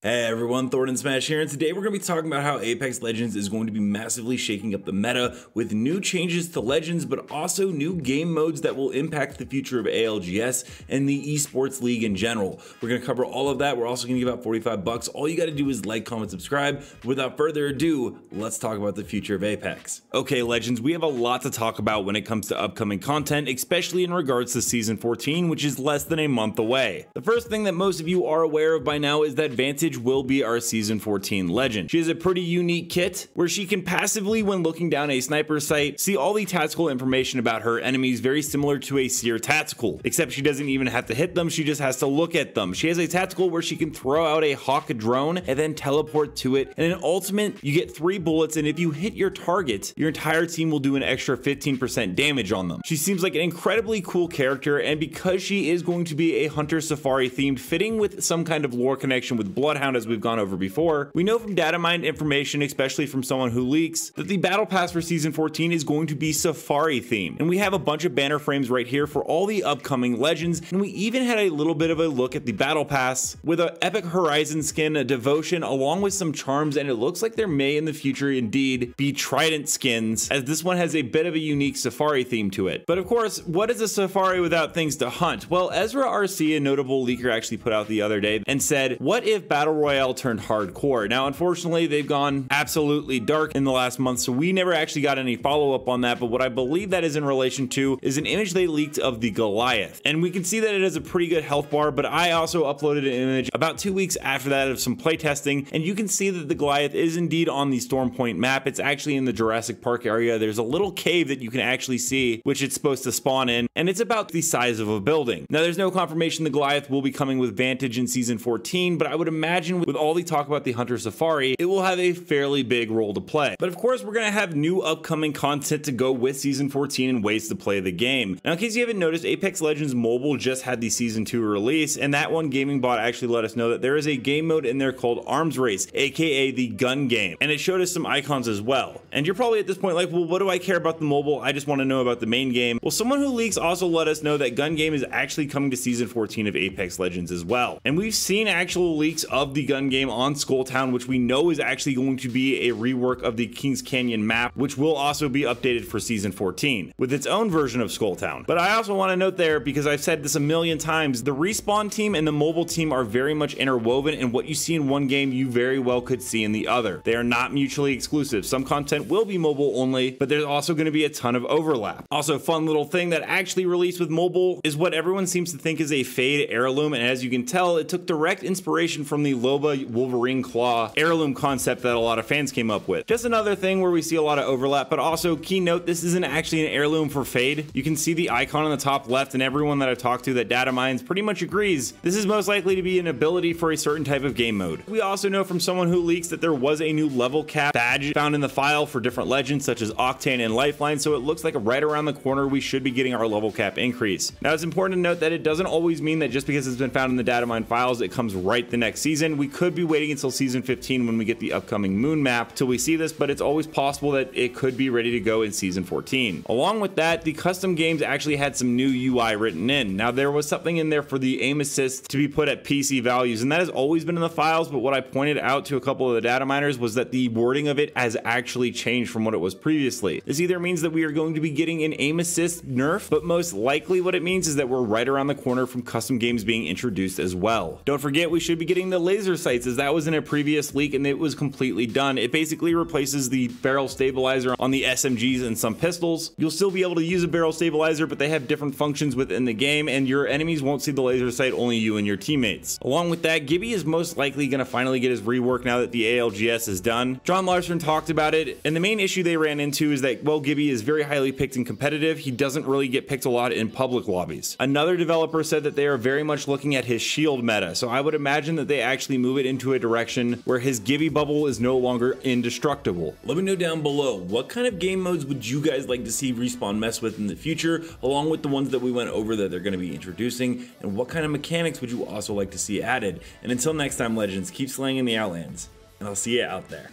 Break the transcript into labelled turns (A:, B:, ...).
A: Hey everyone, Thordan Smash here, and today we're going to be talking about how Apex Legends is going to be massively shaking up the meta with new changes to Legends, but also new game modes that will impact the future of ALGS and the esports league in general. We're going to cover all of that. We're also going to give out 45 bucks. All you got to do is like, comment, subscribe. Without further ado, let's talk about the future of Apex. Okay, Legends, we have a lot to talk about when it comes to upcoming content, especially in regards to Season 14, which is less than a month away. The first thing that most of you are aware of by now is that Vantage will be our Season 14 Legend. She has a pretty unique kit where she can passively, when looking down a sniper sight, see all the tactical information about her enemies, very similar to a Seer Tactical, except she doesn't even have to hit them, she just has to look at them. She has a tactical where she can throw out a Hawk drone and then teleport to it, and in ultimate, you get 3 bullets, and if you hit your target, your entire team will do an extra 15% damage on them. She seems like an incredibly cool character, and because she is going to be a Hunter Safari themed, fitting with some kind of lore connection with Bloodhound as we've gone over before, we know from data mined information, especially from someone who leaks, that the battle pass for Season 14 is going to be Safari themed. And we have a bunch of banner frames right here for all the upcoming Legends, and we even had a little bit of a look at the battle pass with an Epic Horizon skin, a Devotion, along with some charms, and it looks like there may in the future indeed be Trident skins, as this one has a bit of a unique Safari theme to it. But of course, what is a Safari without things to hunt? Well, Ezra RC, a notable leaker, actually put out the other day and said, what if Battle Royale turned hardcore? Now, unfortunately, they've gone absolutely dark in the last month, so we never actually got any follow-up on that, but what I believe that is in relation to is an image they leaked of the Goliath. And we can see that it has a pretty good health bar, but I also uploaded an image about 2 weeks after that of some playtesting, and you can see that the Goliath is indeed on the Storm Point map. It's actually in the Jurassic Park area. There's a little cave that you can actually see, which it's supposed to spawn in, and it's about the size of a building. Now, there's no confirmation the Goliath will be coming with Vantage in Season 14, but I would imagine with all the talk about the Hunter Safari, it will have a fairly big role to play. But of course, we're going to have new upcoming content to go with Season 14 and ways to play the game. Now, in case you haven't noticed, Apex Legends Mobile just had the Season 2 release, and that one Gaming Bot actually let us know that there is a game mode in there called Arms Race, aka the gun game, and it showed us some icons as well. And you're probably at this point like, well, what do I care about the mobile? I just want to know about the main game. Well, someone who leaks also let us know that gun game is actually coming to Season 14 of Apex Legends as well. And we've seen actual leaks of the gun game on Skulltown, which we know is actually going to be a rework of the Kings Canyon map, which will also be updated for Season 14 with its own version of Skulltown. But I also want to note there, because I've said this a million times, the Respawn team and the mobile team are very much interwoven, and what you see in one game you very well could see in the other. They are not mutually exclusive. Some content will be mobile only, but there's also going to be a ton of overlap. Also, fun little thing that actually released with mobile is what everyone seems to think is a Fade heirloom, and as you can tell, it took direct inspiration from the Loba Wolverine Claw heirloom concept that a lot of fans came up with. Just another thing where we see a lot of overlap, but also keynote, this isn't actually an heirloom for Fade. You can see the icon on the top left, and everyone that I've talked to that data mines pretty much agrees this is most likely to be an ability for a certain type of game mode. We also know from someone who leaks that there was a new level cap badge found in the file for different legends such as Octane and Lifeline, so it looks like right around the corner we should be getting our level cap increase. Now, it's important to note that it doesn't always mean that just because it's been found in the data mine files it comes right the next season. We could be waiting until Season 15 when we get the upcoming moon map till we see this, but it's always possible that it could be ready to go in Season 14. Along with that, the custom games actually had some new UI written in. Now, there was something in there for the aim assist to be put at PC values, and that has always been in the files, but what I pointed out to a couple of the data miners was that the wording of it has actually changed from what it was previously. This either means that we are going to be getting an aim assist nerf, but most likely what it means is that we're right around the corner from custom games being introduced as well. Don't forget, we should be getting the laser sights, as that was in a previous leak and it was completely done. It basically replaces the barrel stabilizer on the SMGs and some pistols. You'll still be able to use a barrel stabilizer, but they have different functions within the game, and your enemies won't see the laser sight, only you and your teammates. Along with that, Gibby is most likely going to finally get his rework now that the ALGS is done. John Larson talked about it, and the main issue they ran into is that, well, Gibby is very highly picked in competitive. He doesn't really get picked a lot in public lobbies. Another developer said that they are very much looking at his shield meta, so I would imagine that they actually move it into a direction where his Gibby bubble is no longer indestructible. Let me know down below, what kind of game modes would you guys like to see Respawn mess with in the future, along with the ones that we went over that they're going to be introducing, and what kind of mechanics would you also like to see added? And until next time, Legends, keep slaying in the Outlands, and I'll see you out there.